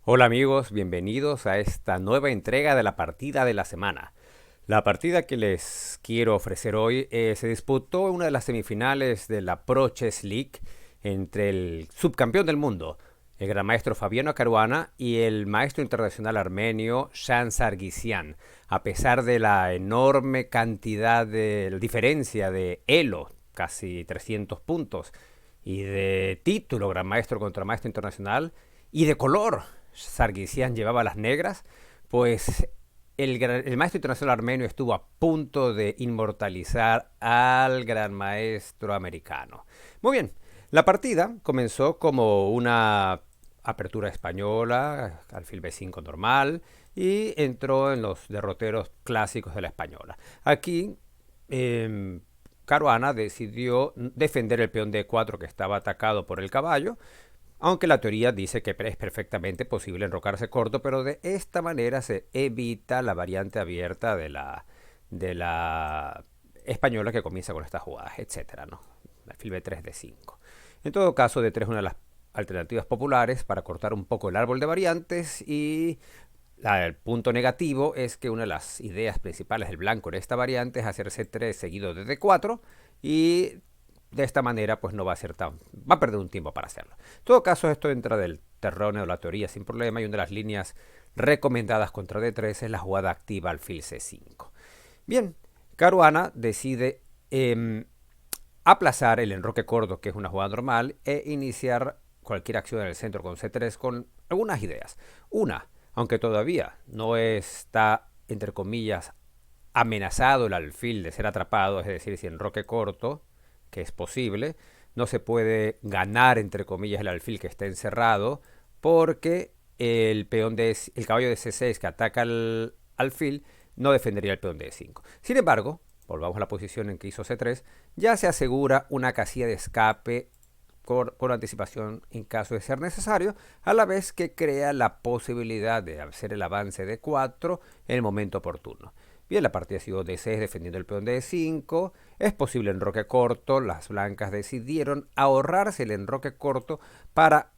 Hola amigos, bienvenidos a esta nueva entrega de la partida de la semana. La partida que les quiero ofrecer hoy se disputó en una de las semifinales de la Pro Chess League entre el subcampeón del mundo, el gran maestro Fabiano Caruana, y el maestro internacional armenio Shan Sargsyan. A pesar de la enorme cantidad de la diferencia de elo, casi 300 puntos, y de título gran maestro contra maestro internacional, y de color, Sargsyan llevaba las negras, pues el maestro internacional armenio estuvo a punto de inmortalizar al gran maestro americano. Muy bien, la partida comenzó como una apertura española, alfil B5 normal, y entró en los derroteros clásicos de la española. Aquí, Caruana decidió defender el peón D4 que estaba atacado por el caballo, aunque la teoría dice que es perfectamente posible enrocarse corto, pero de esta manera se evita la variante abierta de la española que comienza con estas jugadas, etcétera, ¿no? Alfil B3 D5. En todo caso, D3 es una de las alternativas populares para cortar un poco el árbol de variantes, y el punto negativo es que una de las ideas principales del blanco en esta variante es hacer C3 seguido de D4, y de esta manera pues no va a ser tan... va a perder un tiempo para hacerlo. En todo caso, esto entra del terreno de la teoría sin problema, y una de las líneas recomendadas contra D3 es la jugada activa alfil C5. Bien, Caruana decide aplazar el enroque corto, que es una jugada normal, e iniciar cualquier acción en el centro con C3 con algunas ideas. Una, aunque todavía no está, entre comillas, amenazado el alfil de ser atrapado, es decir, si enroque corto, que es posible, no se puede ganar, entre comillas, el alfil que está encerrado, porque el caballo de C6 que ataca al alfil no defendería el peón de E5. Sin embargo, volvamos a la posición en que hizo C3, ya se asegura una casilla de escape con anticipación en caso de ser necesario, a la vez que crea la posibilidad de hacer el avance de 4 en el momento oportuno. Bien, la partida siguió D6 defendiendo el peón de E5. Es posible enroque corto. Las blancas decidieron ahorrarse el enroque corto para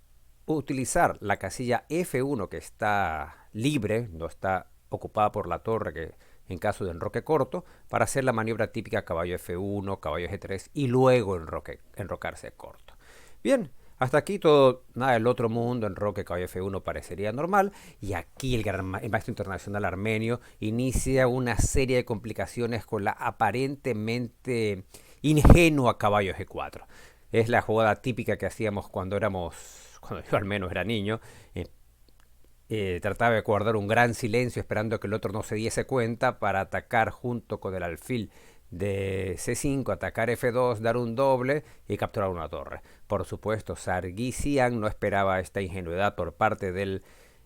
utilizar la casilla F1 que está libre, no está ocupada por la torre que en caso de enroque corto, para hacer la maniobra típica caballo F1, caballo G3 y luego enrocarse corto. Bien, hasta aquí todo, nada del otro mundo, enroque caballo F1 parecería normal, y aquí el maestro internacional armenio inicia una serie de complicaciones con la aparentemente ingenua caballo G4. Es la jugada típica que hacíamos cuando yo al menos era niño. Trataba de guardar un gran silencio esperando que el otro no se diese cuenta para atacar junto con el alfil de C5, atacar F2, dar un doble y capturar una torre. Por supuesto, Sargsyan no esperaba esta ingenuidad por parte del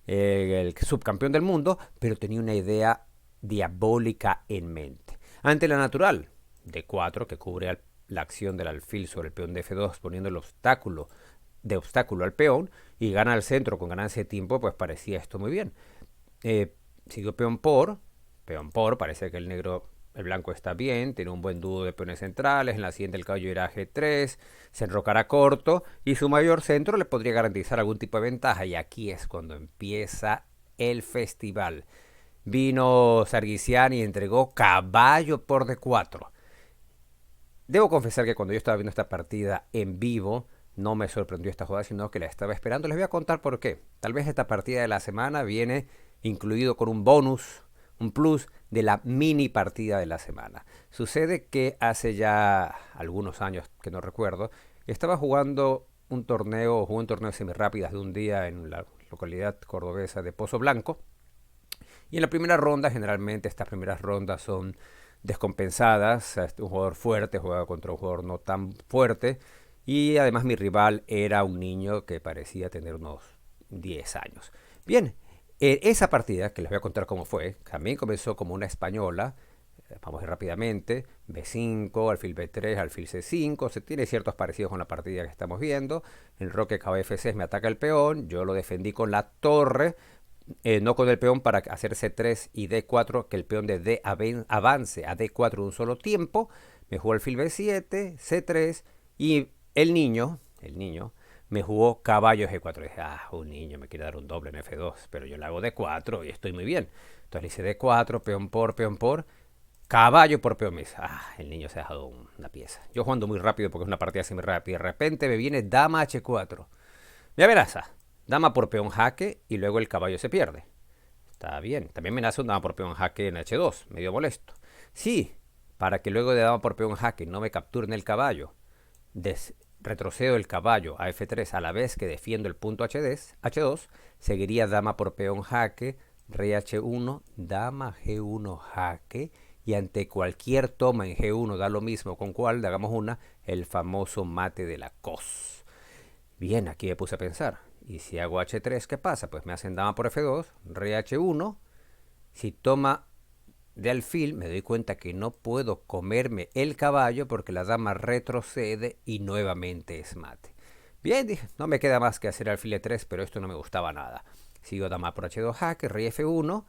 el subcampeón del mundo, pero tenía una idea diabólica en mente. Ante la natural D4, que cubre la acción del alfil sobre el peón de F2, poniendo el obstáculo al peón, y gana el centro con ganancia de tiempo, pues parecía esto muy bien. Siguió peón por, parece que el blanco está bien, tiene un buen dúo de peones centrales, en la siguiente el caballo irá a G3, se enrocará corto, y su mayor centro le podría garantizar algún tipo de ventaja, y aquí es cuando empieza el festival. Vino Sargsyan y entregó caballo por D4. Debo confesar que cuando yo estaba viendo esta partida en vivo, no me sorprendió esta jugada, sino que la estaba esperando. Les voy a contar por qué. Tal vez esta partida de la semana viene incluido con un bonus, un plus de la mini partida de la semana. Sucede que hace ya algunos años, que no recuerdo, estaba jugando jugué un torneo semirápidas de un día en la localidad cordobesa de Pozo Blanco. Y en la primera ronda, generalmente estas primeras rondas son descompensadas. Un jugador fuerte juega contra un jugador no tan fuerte. Y además mi rival era un niño que parecía tener unos 10 años. Bien, esa partida, que les voy a contar cómo fue, también comenzó como una española. Vamos a ir rápidamente. B5, alfil B3, alfil C5. Se tiene ciertos parecidos con la partida que estamos viendo. El roque caballo F6 me ataca el peón. Yo lo defendí con la torre, no con el peón, para hacer C3 y D4, que el peón de D avance a D4 de un solo tiempo. Me jugó alfil B7, C3, y el niño me jugó caballo G4. Dije, un niño me quiere dar un doble en F2, pero yo le hago D4 y estoy muy bien. Entonces le hice D4, peón por, caballo por peón. Me dice, el niño se ha dejado una pieza. Yo jugando muy rápido porque es una partida así muy rápida. De repente me viene dama H4. Me amenaza, dama por peón jaque y luego el caballo se pierde. Está bien. También me nace un dama por peón jaque en H2, medio molesto. Sí, para que luego de dama por peón jaque no me capturen el caballo, retrocedo el caballo a F3 a la vez que defiendo el punto H2, seguiría dama por peón jaque, rey H1, dama G1 jaque, y ante cualquier toma en G1 da lo mismo con cuál, hagamos una, el famoso mate de la cos. Bien, aquí me puse a pensar, y si hago H3, ¿qué pasa? Pues me hacen dama por F2, rey H1, si toma de alfil me doy cuenta que no puedo comerme el caballo porque la dama retrocede y nuevamente es mate. Bien, dije, no me queda más que hacer alfil E3, pero esto no me gustaba nada. Sigo dama por H2 jaque, rey F1.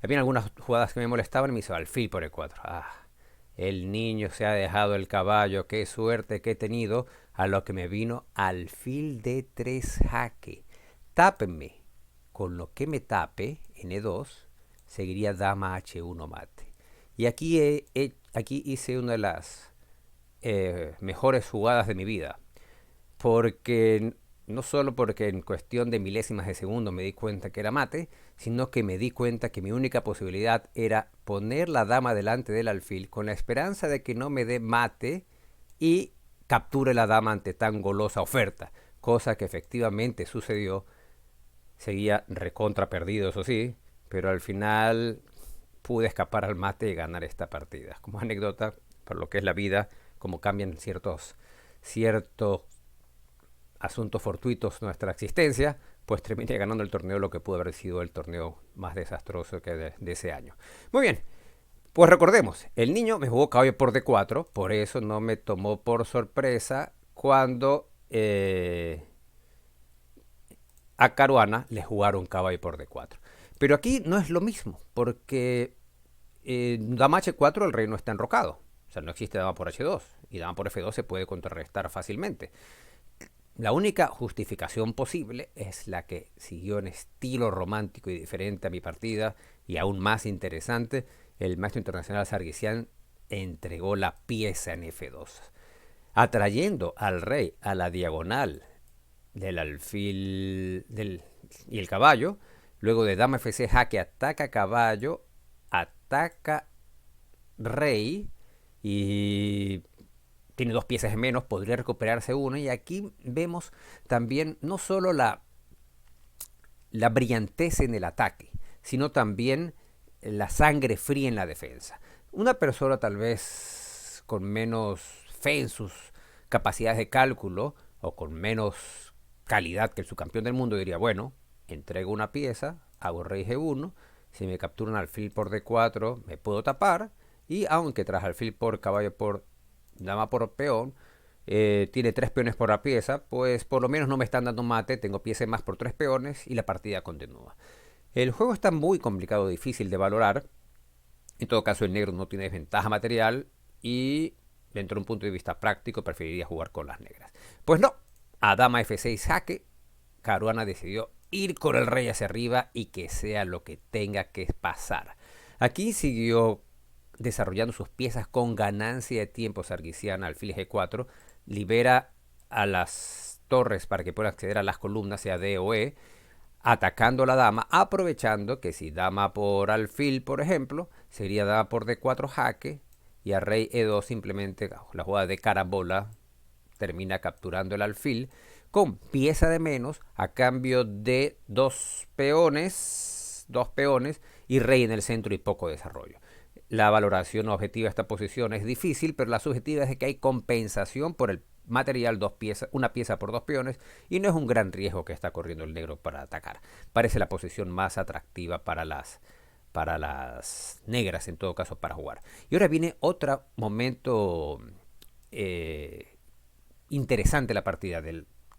Había algunas jugadas que me molestaban y me hizo alfil por E4. El niño se ha dejado el caballo, qué suerte que he tenido, a lo que me vino alfil D3 jaque. Tápenme. Con lo que me tape en E2, seguiría dama H1 mate. Y aquí hice una de las mejores jugadas de mi vida. Porque no solo porque en cuestión de milésimas de segundo me di cuenta que era mate, sino que me di cuenta que mi única posibilidad era poner la dama delante del alfil con la esperanza de que no me dé mate y capture la dama ante tan golosa oferta, cosa que efectivamente sucedió. Seguía recontra perdido, eso sí, pero al final pude escapar al mate y ganar esta partida. Como anécdota, por lo que es la vida, como cambian ciertos asuntos fortuitos nuestra existencia, pues terminé ganando el torneo, lo que pudo haber sido el torneo más desastroso que de ese año. Muy bien, pues recordemos, el niño me jugó caballo por D4, por eso no me tomó por sorpresa cuando a Caruana le jugaron caballo por D4. Pero aquí no es lo mismo, porque dama H4 el rey no está enrocado. O sea, no existe dama por H2 y dama por F2 se puede contrarrestar fácilmente. La única justificación posible es la que siguió en estilo romántico y diferente a mi partida y aún más interesante. El maestro internacional Sargsyan entregó la pieza en F2, atrayendo al rey a la diagonal del alfil y el caballo. Luego de dama F6 jaque, ataca caballo, ataca rey y tiene dos piezas menos, podría recuperarse uno. Y aquí vemos también no solo la brillantez en el ataque, sino también la sangre fría en la defensa. Una persona tal vez con menos fe en sus capacidades de cálculo o con menos calidad que el subcampeón del mundo diría, bueno, entrego una pieza, hago rey G1, si me capturan alfil por D4 me puedo tapar, y aunque tras alfil por caballo por dama por peón tiene 3 peones por la pieza, pues por lo menos no me están dando mate, tengo pieza más por 3 peones y la partida continúa. El juego está muy complicado, difícil de valorar. En todo caso, el negro no tiene desventaja material y dentro de un punto de vista práctico preferiría jugar con las negras. Pues no, a dama F6 jaque, Caruana decidió ir con el rey hacia arriba y que sea lo que tenga que pasar. Aquí siguió desarrollando sus piezas con ganancia de tiempo Sargsyan, alfil G4, libera a las torres para que puedan acceder a las columnas, sea D o E, atacando a la dama, aprovechando que si dama por alfil, por ejemplo, sería dama por D4 jaque, y a rey E2 simplemente la jugada de carambola termina capturando el alfil con pieza de menos a cambio de dos peones y rey en el centro y poco desarrollo. La valoración objetiva de esta posición es difícil, pero la subjetiva es que hay compensación por el material, una pieza por 2 peones, y no es un gran riesgo que está corriendo el negro para atacar. Parece la posición más atractiva para las negras, en todo caso, para jugar. Y ahora viene otro momento interesante la partida,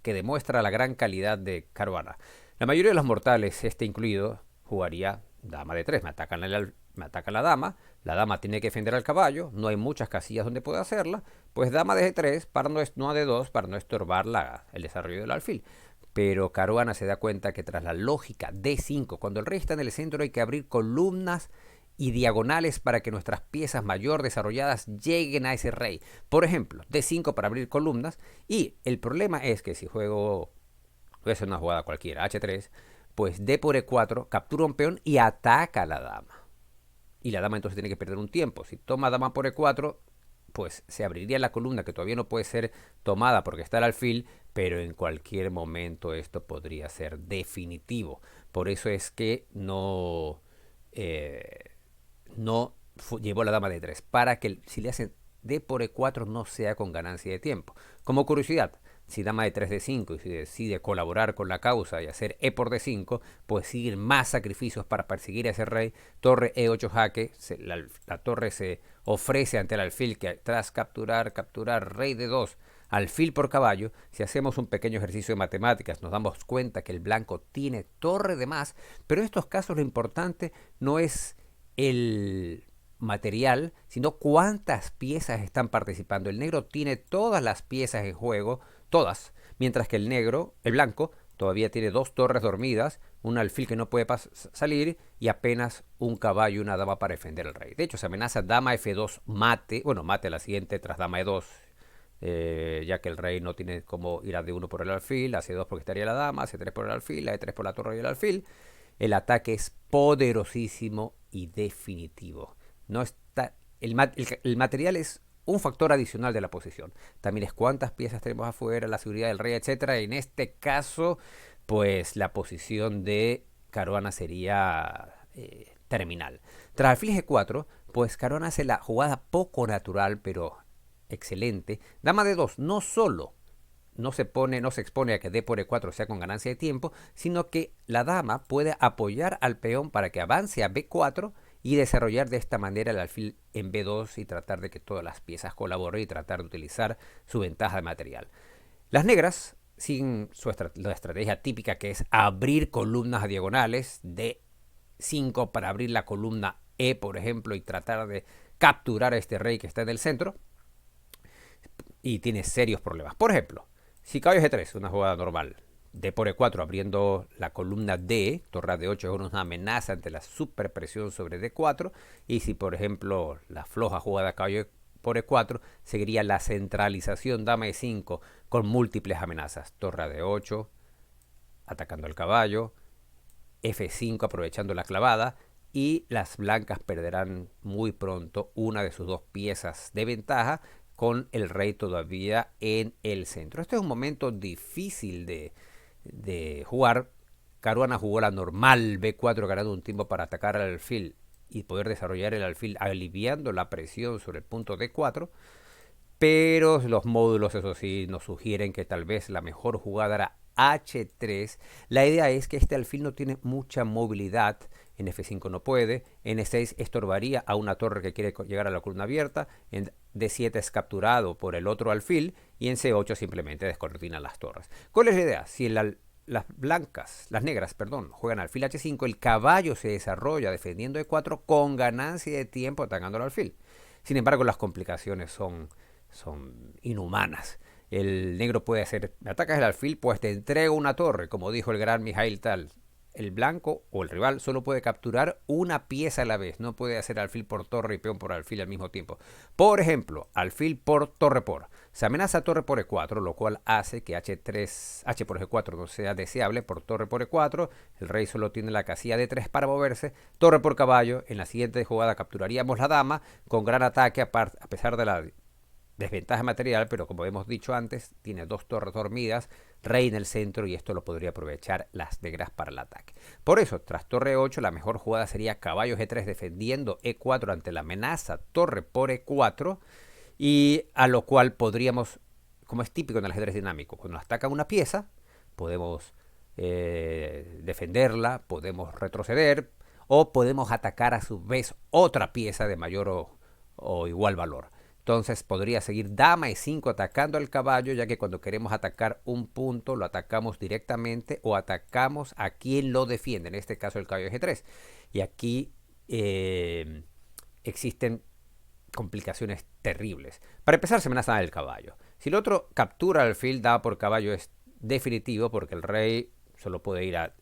que demuestra la gran calidad de Caruana. La mayoría de los mortales, este incluido, jugaría dama de 3, me atacan la dama tiene que defender al caballo, no hay muchas casillas donde pueda hacerla, pues dama de 3 para no de 2 para no estorbar el desarrollo del alfil. Pero Caruana se da cuenta que tras la lógica D5, cuando el rey está en el centro hay que abrir columnas y diagonales para que nuestras piezas mayor desarrolladas lleguen a ese rey. Por ejemplo, D5 para abrir columnas, y el problema es que si juego, voy a hacer una jugada cualquiera, H3, pues D por E4 captura un peón y ataca a la dama. Y la dama entonces tiene que perder un tiempo. Si toma dama por E4, pues se abriría la columna que todavía no puede ser tomada porque está el alfil, pero en cualquier momento esto podría ser definitivo. Por eso es que no llevó la dama de 3, para que si le hacen D por E4 no sea con ganancia de tiempo. Como curiosidad, si dama de 3 de 5 y si decide colaborar con la causa y hacer E por D5, pues siguen más sacrificios para perseguir a ese rey. Torre E8 jaque, la torre se ofrece ante el alfil que tras capturar rey de 2, alfil por caballo. Si hacemos un pequeño ejercicio de matemáticas nos damos cuenta que el blanco tiene torre de más, pero en estos casos lo importante no es el material, sino cuántas piezas están participando. El negro tiene todas las piezas en juego, todas, mientras que el blanco, todavía tiene 2 torres dormidas, un alfil que no puede salir y apenas un caballo y una dama para defender al rey. De hecho, se amenaza dama F2 mate, mate a la siguiente tras dama E2, ya que el rey no tiene cómo ir a D1 por el alfil, a C2 porque estaría la dama, a C3 por el alfil, a E3 por la torre y el alfil. El ataque es poderosísimo y definitivo. No está, el material es un factor adicional de la posición. También es cuántas piezas tenemos afuera, la seguridad del rey, etc. En este caso, pues la posición de Caruana sería terminal. Tras alfil G4, pues Caruana hace la jugada poco natural, pero excelente. Dama de 2, no solo no se expone a que D por E4 sea con ganancia de tiempo, sino que la dama puede apoyar al peón para que avance a B4 y desarrollar de esta manera el alfil en B2 y tratar de que todas las piezas colaboren y tratar de utilizar su ventaja de material. Las negras siguen la estrategia típica, que es abrir columnas diagonales, D5 para abrir la columna E, por ejemplo, y tratar de capturar a este rey que está en el centro, y tiene serios problemas. Por ejemplo, si caballo G3, una jugada normal, D por E4 abriendo la columna D, torre D8 es una amenaza ante la superpresión sobre D4, y si por ejemplo la floja jugada caballo por E4 seguiría la centralización dama E5 con múltiples amenazas, torre D8 atacando al caballo, F5 aprovechando la clavada, y las blancas perderán muy pronto una de sus 2 piezas de ventaja con el rey todavía en el centro. Este es un momento difícil de jugar. Caruana jugó la normal B4 ganando un tiempo para atacar al alfil y poder desarrollar el alfil aliviando la presión sobre el punto D4, pero los módulos, eso sí, nos sugieren que tal vez la mejor jugada era H3. La idea es que este alfil no tiene mucha movilidad. En F5 no puede, en E6 estorbaría a una torre que quiere llegar a la columna abierta, en D7 es capturado por el otro alfil y en C8 simplemente descoordina las torres. ¿Cuál es la idea? Si las negras, juegan alfil H5, el caballo se desarrolla defendiendo E4 con ganancia de tiempo atacando al alfil. Sin embargo, las complicaciones son inhumanas. El negro puede hacer, atacas el alfil, pues te entrego una torre, como dijo el gran Mikhail Tal. El blanco o el rival solo puede capturar una pieza a la vez, no puede hacer alfil por torre y peón por alfil al mismo tiempo. Por ejemplo, alfil por torre por. Se amenaza torre por E4, lo cual hace que H por G4 no sea deseable por torre por E4. El rey solo tiene la casilla D3 para moverse. Torre por caballo. En la siguiente jugada capturaríamos la dama con gran ataque, a pesar de la desventaja material, pero como hemos dicho antes, tiene 2 torres dormidas, rey en el centro, y esto lo podría aprovechar las negras para el ataque. Por eso, tras torre 8, la mejor jugada sería caballo G3 defendiendo E4 ante la amenaza torre por E4, y a lo cual podríamos, como es típico en el ajedrez dinámico, cuando nos atacan una pieza, podemos defenderla, podemos retroceder, o podemos atacar a su vez otra pieza de mayor o igual valor. Entonces podría seguir dama E5 atacando al caballo, ya que cuando queremos atacar un punto lo atacamos directamente o atacamos a quien lo defiende, en este caso el caballo G3. Y aquí existen complicaciones terribles. Para empezar, se amenaza el caballo. Si el otro captura alfil, dama por caballo es definitivo, porque el rey solo puede ir a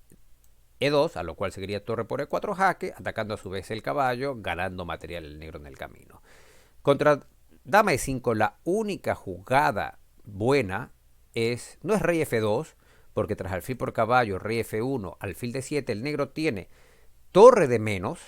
E2, a lo cual seguiría torre por E4 jaque, atacando a su vez el caballo, ganando material el negro en el camino. Contra dama E5, la única jugada buena no es rey F2, porque tras alfil por caballo, rey F1, alfil D7, el negro tiene torre de menos,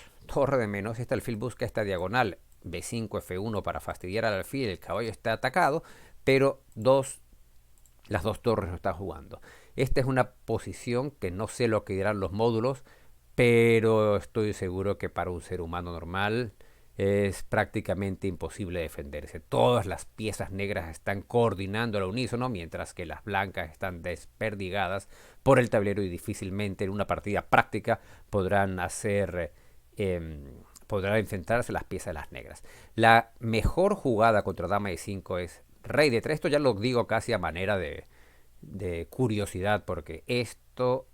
este alfil busca esta diagonal, B5, F1 para fastidiar al alfil, el caballo está atacado, pero las dos torres no están jugando. Esta es una posición que no sé lo que dirán los módulos, pero estoy seguro que para un ser humano normal es prácticamente imposible defenderse. Todas las piezas negras están coordinando al unísono, mientras que las blancas están desperdigadas por el tablero y difícilmente en una partida práctica podrán enfrentarse las piezas de las negras. La mejor jugada contra dama E5 es rey D3. Esto ya lo digo casi a manera de curiosidad, porque esto,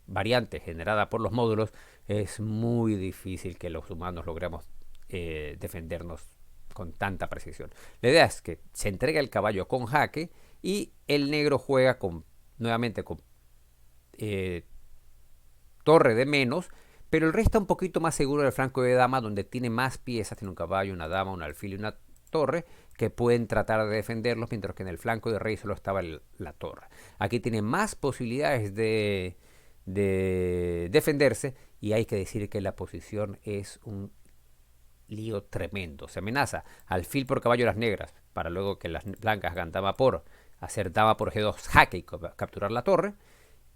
variante generada por los módulos, es muy difícil que los humanos logremos defendernos con tanta precisión. La idea es que se entrega el caballo con jaque y el negro juega nuevamente con torre de menos, pero el rey está un poquito más seguro del flanco de dama, donde tiene más piezas, tiene un caballo, una dama, un alfil y una torre, que pueden tratar de defenderlos, mientras que en el flanco de rey solo estaba la torre. Aquí tiene más posibilidades de defenderse, y hay que decir que la posición es un lío tremendo. Se amenaza alfil por caballo las negras, para luego que las blancas hagan hacer dama por G2 jaque y capturar la torre,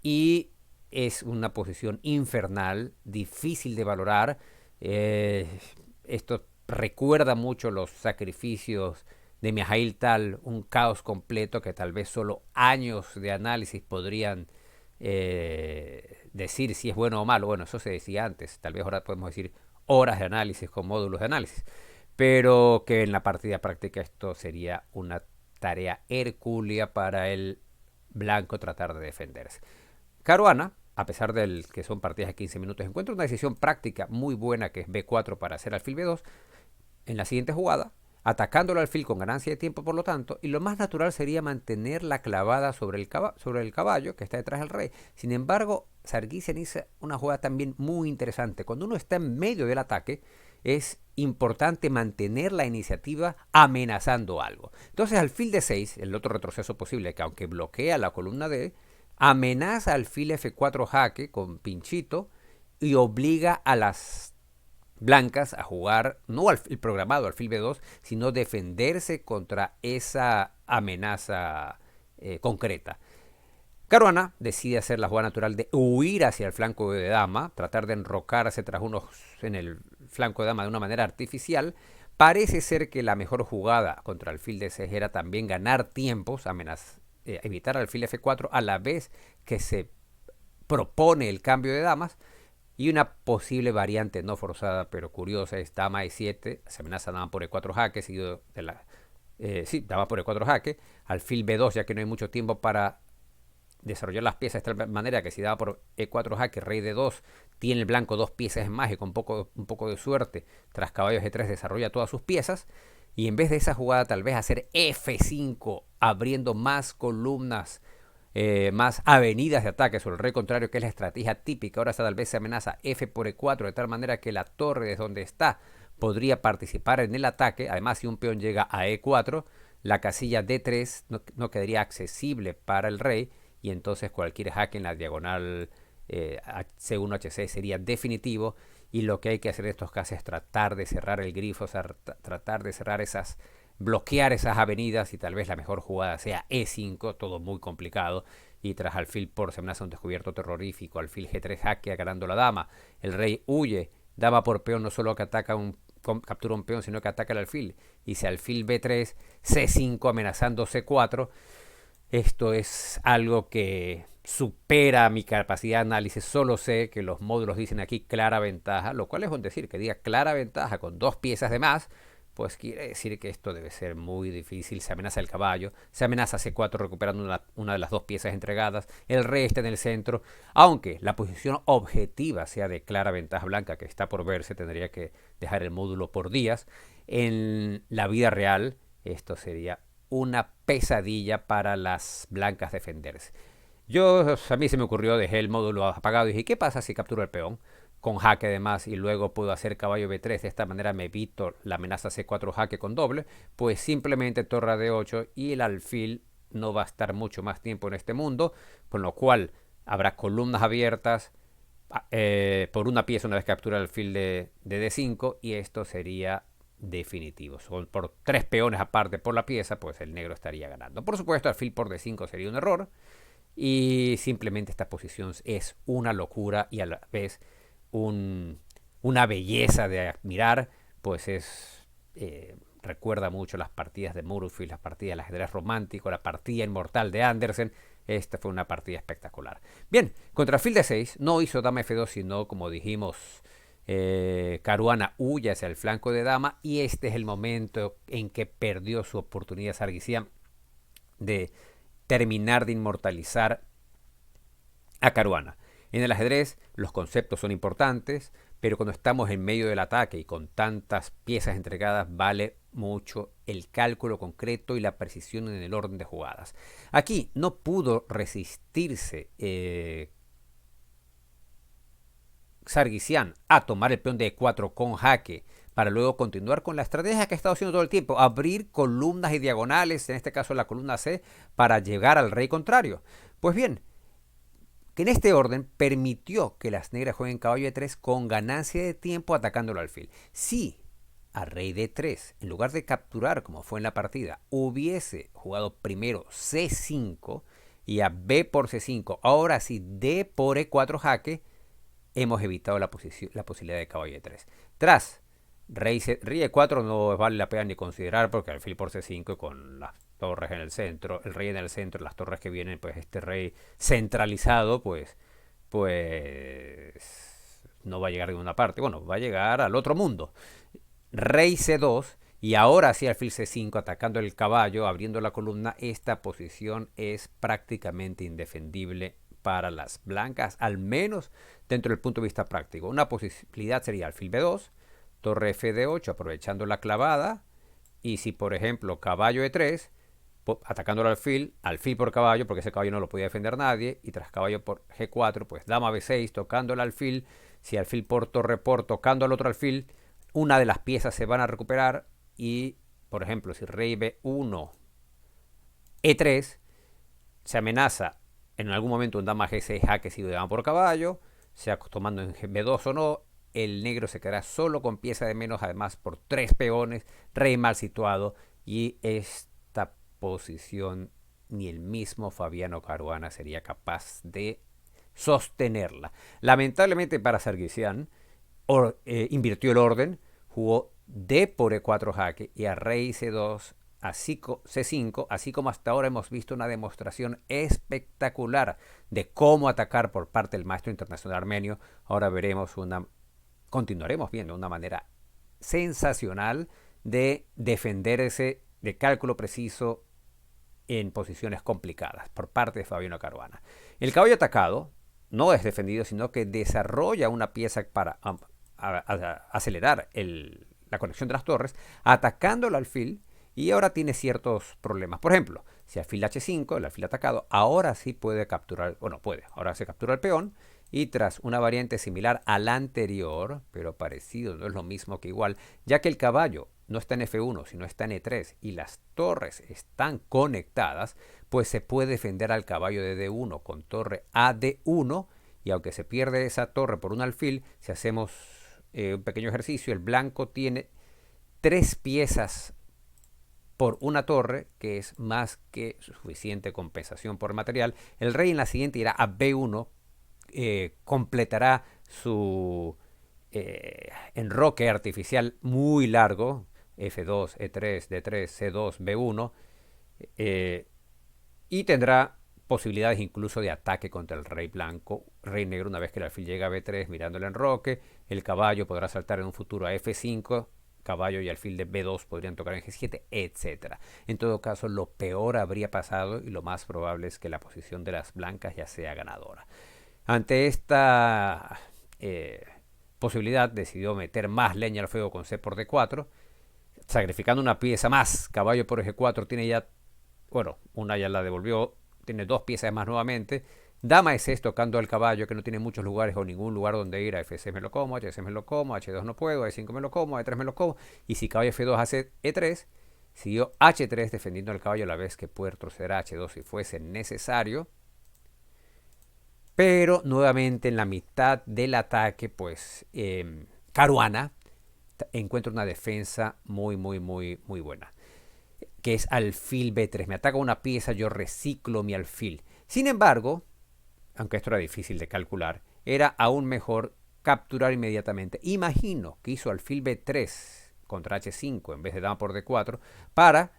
y es una posición infernal, difícil de valorar. Esto recuerda mucho los sacrificios de Mijaíl Tal, un caos completo que tal vez solo años de análisis podrían decir si es bueno o malo. Bueno, eso se decía antes, tal vez ahora podemos decir horas de análisis con módulos de análisis, pero que en la partida práctica esto sería una tarea hercúlea para el blanco tratar de defenderse. Caruana, a pesar de que son partidas de 15 minutos, encuentra una decisión práctica muy buena, que es B4 para hacer alfil B2 en la siguiente jugada, atacando el alfil con ganancia de tiempo, por lo tanto, y lo más natural sería mantener la clavada sobre el caballo que está detrás del rey. Sin embargo, Sarkisian hizo una jugada también muy interesante. Cuando uno está en medio del ataque, es importante mantener la iniciativa amenazando algo. Entonces, alfil D6, el otro retroceso posible, que aunque bloquea la columna D, amenaza alfil F4 jaque con pinchito y obliga a las blancas a jugar no el programado alfil B2, sino defenderse contra esa amenaza concreta. Caruana decide hacer la jugada natural de huir hacia el flanco de dama, tratar de enrocarse tras unos en el flanco de dama de una manera artificial. Parece ser que la mejor jugada contra alfil D6 era también ganar tiempos, evitar alfil F4 a la vez que se propone el cambio de damas. Y una posible variante no forzada pero curiosa es dama E7, se amenaza dama por E4 jaque, seguido de dama por E4 jaque, alfil B2, ya que no hay mucho tiempo para desarrollar las piezas de tal manera que si dama por E4 jaque, rey D2, tiene el blanco dos piezas más y con un poco de suerte, tras caballo G3 desarrolla todas sus piezas. Y en vez de esa jugada tal vez hacer F5, abriendo más columnas, más avenidas de ataque sobre el rey contrario, que es la estrategia típica. Ahora tal vez se amenaza F por E4, de tal manera que la torre desde donde está podría participar en el ataque. Además, si un peón llega a E4, la casilla D3 no quedaría accesible para el rey, y entonces cualquier jaque en la diagonal C1, H6 sería definitivo. Y lo que hay que hacer en estos casos es tratar de cerrar el grifo, o sea, tratar de cerrar bloquear esas avenidas, y tal vez la mejor jugada sea E5, todo muy complicado, y tras alfil por se amenaza un descubierto terrorífico, alfil G3 jaque ganando la dama, el rey huye, dama por peón no solo que captura un peón, sino que ataca el alfil, y si alfil B3, C5 amenazando C4. Esto es algo que supera mi capacidad de análisis. Solo sé que los módulos dicen aquí clara ventaja, lo cual es un decir, que diga clara ventaja con dos piezas de más, pues quiere decir que esto debe ser muy difícil. Se amenaza el caballo, se amenaza C4 recuperando una de las dos piezas entregadas, el rey está en el centro, aunque la posición objetiva sea de clara ventaja blanca, que está por verse, tendría que dejar el módulo por días. En la vida real, esto sería una pesadilla para las blancas defenderse. A mí se me ocurrió, dejé el módulo apagado y dije, ¿qué pasa si capturo el peón? Con jaque además y luego puedo hacer caballo B3, de esta manera me evito la amenaza C4 jaque con doble, pues simplemente torre D8 y el alfil no va a estar mucho más tiempo en este mundo, con lo cual habrá columnas abiertas por una pieza una vez captura el alfil de D5 y esto sería definitivo. Por 3 peones aparte por la pieza, pues el negro estaría ganando. Por supuesto, alfil por D5 sería un error y simplemente esta posición es una locura y a la vez una belleza de admirar, pues recuerda mucho las partidas de Murphy, las partidas del ajedrez romántico, la partida inmortal de Andersen. Esta fue una partida espectacular. Bien, contra alfil de 6 no hizo dama F2, sino como dijimos, Caruana huye hacia el flanco de dama y este es el momento en que perdió su oportunidad Sarkisian de terminar de inmortalizar a Caruana. En el ajedrez los conceptos son importantes, pero cuando estamos en medio del ataque y con tantas piezas entregadas vale mucho el cálculo concreto y la precisión en el orden de jugadas. Aquí no pudo resistirse Sarkisian a tomar el peón de E4 con jaque para luego continuar con la estrategia que ha estado haciendo todo el tiempo, abrir columnas y diagonales, en este caso la columna C, para llegar al rey contrario. Pues bien, que en este orden permitió que las negras jueguen caballo D3 con ganancia de tiempo atacando el alfil. Si a rey D3, en lugar de capturar como fue en la partida, hubiese jugado primero C5 y a B por C5, ahora sí D por E4 jaque, hemos evitado la posibilidad de caballo D3. Tras rey E4 no vale la pena ni considerar porque alfil por C5 y con las torres en el centro, el rey en el centro, las torres que vienen, pues este rey centralizado, pues no va a llegar a ninguna parte. Bueno, va a llegar al otro mundo. Rey C2 y ahora sí alfil C5 atacando el caballo, abriendo la columna. Esta posición es prácticamente indefendible para las blancas, al menos dentro del punto de vista práctico. Una posibilidad sería alfil B2, torre F8 aprovechando la clavada y si por ejemplo caballo E3 atacando al alfil por caballo, porque ese caballo no lo podía defender nadie, y tras caballo por G4, pues dama B6, tocando el alfil, si alfil por torre por, tocando al otro alfil, una de las piezas se van a recuperar, y por ejemplo, si rey B1, E3, se amenaza en algún momento un dama G6 jaque sido de dama por caballo, sea tomando en B2 o no, el negro se quedará solo con pieza de menos, además por 3 peones, rey mal situado, y esta posición ni el mismo Fabiano Caruana sería capaz de sostenerla. Lamentablemente para Sarkisian invirtió el orden, jugó D por E4 jaque y a rey C2 a C5, así como hasta ahora hemos visto una demostración espectacular de cómo atacar por parte del maestro internacional armenio. Ahora continuaremos viendo una manera sensacional de defenderse de cálculo preciso en posiciones complicadas por parte de Fabiano Caruana. El caballo atacado no es defendido, sino que desarrolla una pieza para acelerar la conexión de las torres, atacando el alfil, y ahora tiene ciertos problemas. Por ejemplo, si alfil H5, el alfil atacado, ahora sí puede capturar, ahora se captura el peón, y tras una variante similar a la anterior, pero parecido, no es lo mismo que igual, ya que el caballo no está en F1, sino está en E3 y las torres están conectadas, pues se puede defender al caballo de D1 con torre a D1, y aunque se pierde esa torre por un alfil, si hacemos un pequeño ejercicio, el blanco tiene 3 piezas por una torre, que es más que suficiente compensación por material. El rey en la siguiente irá a B1, completará su enroque artificial muy largo, F2, E3, D3, C2, B1, y tendrá posibilidades incluso de ataque contra el rey blanco, rey negro. Una vez que el alfil llega a B3 mirando el enroque, el caballo podrá saltar en un futuro a F5, caballo y alfil de B2 podrían tocar en G7, etc. En todo caso, lo peor habría pasado y lo más probable es que la posición de las blancas ya sea ganadora. Ante esta posibilidad, decidió meter más leña al fuego con C por D4, sacrificando una pieza más. Caballo por G4 tiene ya, bueno, una ya la devolvió, tiene 2 piezas más nuevamente. Dama E6 tocando al caballo, que no tiene muchos lugares o ningún lugar donde ir. A F6 me lo como, H6 me lo como, H2 no puedo, E5 me lo como, E3 me lo como. Y si caballo F2 hace E3, siguió H3 defendiendo al caballo a la vez que puede retroceder a H2 si fuese necesario. Pero nuevamente en la mitad del ataque, pues Caruana encuentra una defensa muy buena, que es alfil B3. Me ataca una pieza, yo reciclo mi alfil. Sin embargo, aunque esto era difícil de calcular, era aún mejor capturar inmediatamente. Imagino que hizo alfil B3 contra H5 en vez de dama por D4 para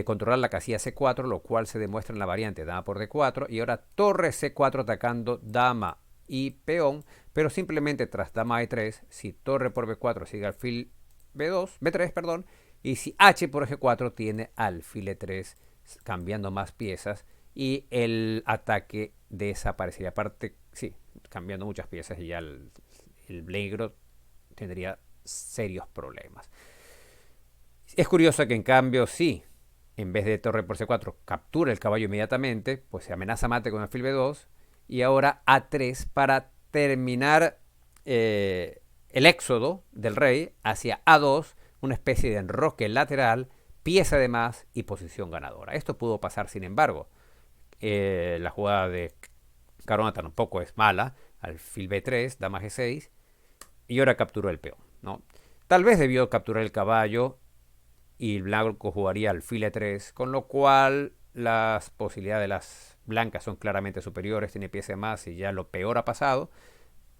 controlar la casilla C4, lo cual se demuestra en la variante dama por D4, y ahora torre C4 atacando dama y peón, pero simplemente tras dama E3, si torre por B4 sigue alfil B3, perdón, y si H por G4 tiene alfil E3, cambiando más piezas, y el ataque desaparecería. Aparte, sí, cambiando muchas piezas y ya el negro tendría serios problemas. Es curioso que en cambio sí, en vez de torre por C4 captura el caballo inmediatamente, pues se amenaza mate con alfil B2 y ahora A3 para terminar el éxodo del rey hacia A2, una especie de enroque lateral, pieza de más y posición ganadora. Esto pudo pasar, sin embargo. La jugada de Caruana tampoco es mala, alfil B3, dama G6 y ahora capturó el peón, ¿no? Tal vez debió capturar el caballo y el blanco jugaría alfil E3, con lo cual las posibilidades de las blancas son claramente superiores, tiene pieza más y ya lo peor ha pasado.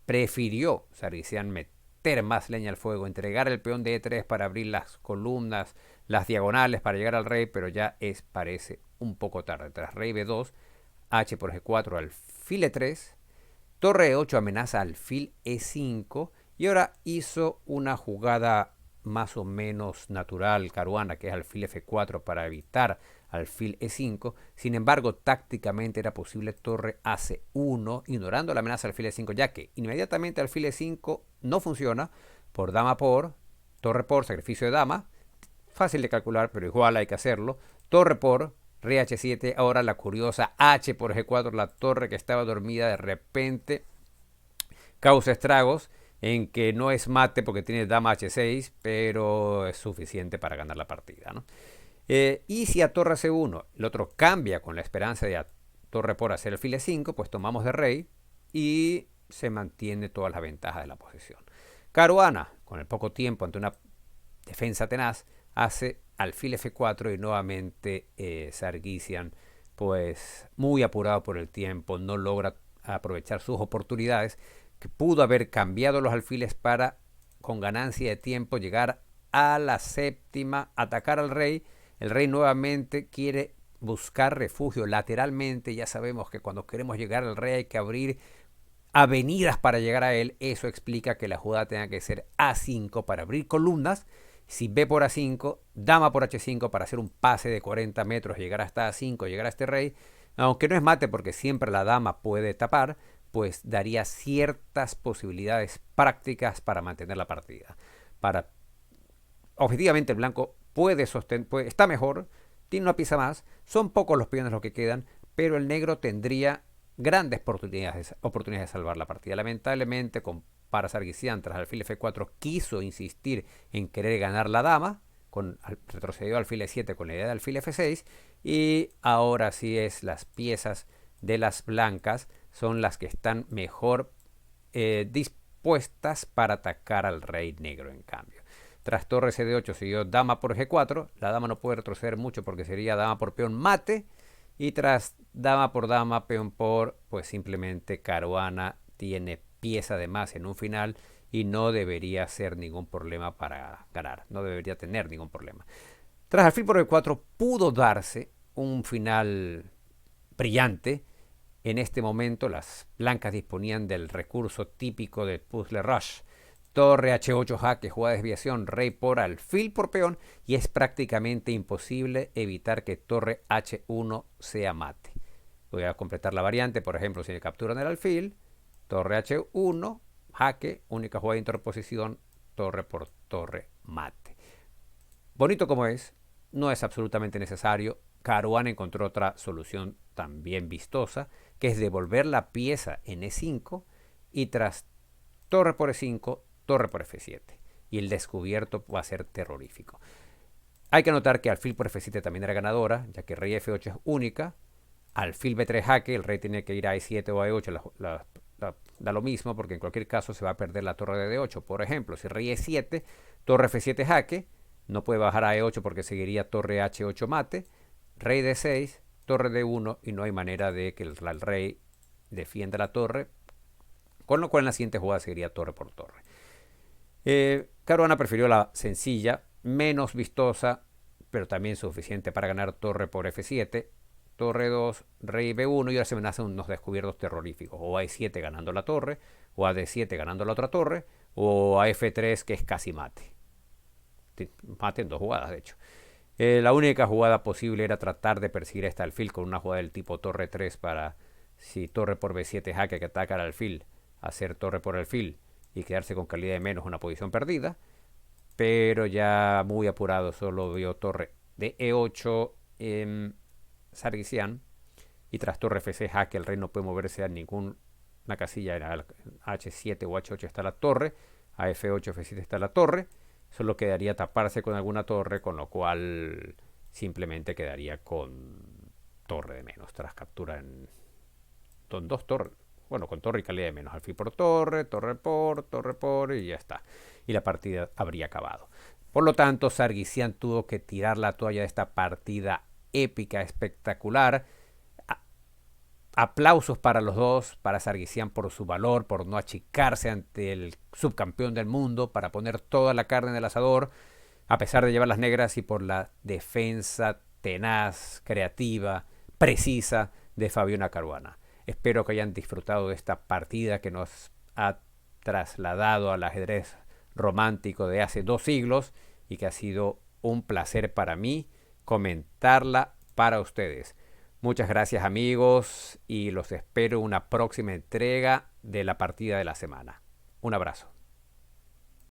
Prefirió Sarkisian meter más leña al fuego, entregar el peón de E3 para abrir las columnas, las diagonales para llegar al rey, pero ya parece un poco tarde. Tras rey B2, H por G4, alfil E3, torre E8 amenaza alfil E5 y ahora hizo una jugada más o menos natural Caruana, que es alfil F4 para evitar alfil E5. Sin embargo, tácticamente era posible torre AC1, ignorando la amenaza alfil E5, ya que inmediatamente alfil E5 no funciona por dama por, torre por, sacrificio de dama. Fácil de calcular, pero igual hay que hacerlo. Torre por, rey H7, ahora la curiosa H por G4, la torre que estaba dormida de repente causa estragos en que no es mate porque tiene dama H6, pero es suficiente para ganar la partida, ¿no? Y si a torre C1 el otro cambia con la esperanza de a torre por hacer alfil E5, pues tomamos de rey y se mantiene todas las ventajas de la posición. Caruana, con el poco tiempo ante una defensa tenaz, hace alfil F4 y nuevamente Sarkisian, pues muy apurado por el tiempo, no logra aprovechar sus oportunidades, que pudo haber cambiado los alfiles para, con ganancia de tiempo, llegar a la séptima, atacar al rey. El rey nuevamente quiere buscar refugio lateralmente. Ya sabemos que cuando queremos llegar al rey hay que abrir avenidas para llegar a él. Eso explica que la jugada tenga que ser A5 para abrir columnas. Si B por A5, dama por H5 para hacer un pase de 40 metros, llegar hasta A5, llegar a este rey. Aunque no es mate porque siempre la dama puede tapar, pues daría ciertas posibilidades prácticas para mantener la partida. Objetivamente el blanco está mejor, tiene una pieza más, son pocos los peones los que quedan, pero el negro tendría grandes oportunidades de salvar la partida. Lamentablemente, para Sarkisian, tras alfil F4, quiso insistir en querer ganar la dama, retrocedió alfil E7 con la idea de alfil F6, y ahora sí es las piezas de las blancas son las que están mejor dispuestas para atacar al rey negro, en cambio. Tras torre CD8 siguió dama por G4. La dama no puede retroceder mucho porque sería dama por peón mate. Y tras dama por dama, peón por, pues simplemente Caruana tiene pieza de más en un final y no debería ser ningún problema para ganar. No debería tener ningún problema. Tras alfil por G4 pudo darse un final brillante. En este momento las blancas disponían del recurso típico del puzzle rush. Torre H8 jaque, jugada de desviación, rey por alfil por peón, y es prácticamente imposible evitar que torre H1 sea mate. Voy a completar la variante, por ejemplo, si le capturan el alfil, torre H1, jaque, única jugada de interposición, torre por torre, mate. Bonito como es, no es absolutamente necesario. Caruana encontró otra solución también vistosa, que es devolver la pieza en E5 y tras torre por E5, torre por F7. Y el descubierto va a ser terrorífico. Hay que notar que alfil por F7 también era ganadora, ya que rey F8 es única. Alfil B3 jaque, el rey tiene que ir a E7 o a E8, da lo mismo, porque en cualquier caso se va a perder la torre de D8. Por ejemplo, si rey E7, torre F7 jaque, no puede bajar a E8 porque seguiría torre H8 mate, rey D6, torre D1, y no hay manera de que el rey defienda la torre, con lo cual en la siguiente jugada seguiría torre por torre. Caruana prefirió la sencilla, menos vistosa, pero también suficiente para ganar torre por F7, torre 2, rey B1, y ahora se me hacen unos descubiertos terroríficos, o a E7 ganando la torre, o a D7 ganando la otra torre, o a F3 que es casi mate. Mate en dos jugadas, de hecho. La única jugada posible era tratar de perseguir este alfil con una jugada del tipo torre 3 para, si torre por B7 jaque que ataca al alfil, hacer torre por alfil y quedarse con calidad de menos, una posición perdida. Pero ya muy apurado, solo vio torre de E8 Sargisian, y tras torre F6 jaque el rey no puede moverse a ninguna casilla. En H7 o H8 está la torre, a F8, F7 está la torre. Solo quedaría taparse con alguna torre, con lo cual simplemente quedaría con torre de menos tras captura en dos torres. Bueno, con torre y calidad de menos. Alfil por torre por, y ya está. Y la partida habría acabado. Por lo tanto, Sargisian tuvo que tirar la toalla de esta partida épica, espectacular. Aplausos para los dos, para Sargisian por su valor, por no achicarse ante el subcampeón del mundo, para poner toda la carne en el asador, a pesar de llevar las negras, y por la defensa tenaz, creativa, precisa de Fabiana Caruana. Espero que hayan disfrutado de esta partida que nos ha trasladado al ajedrez romántico de hace 2 siglos y que ha sido un placer para mí comentarla para ustedes. Muchas gracias amigos y los espero en una próxima entrega de la partida de la semana. Un abrazo.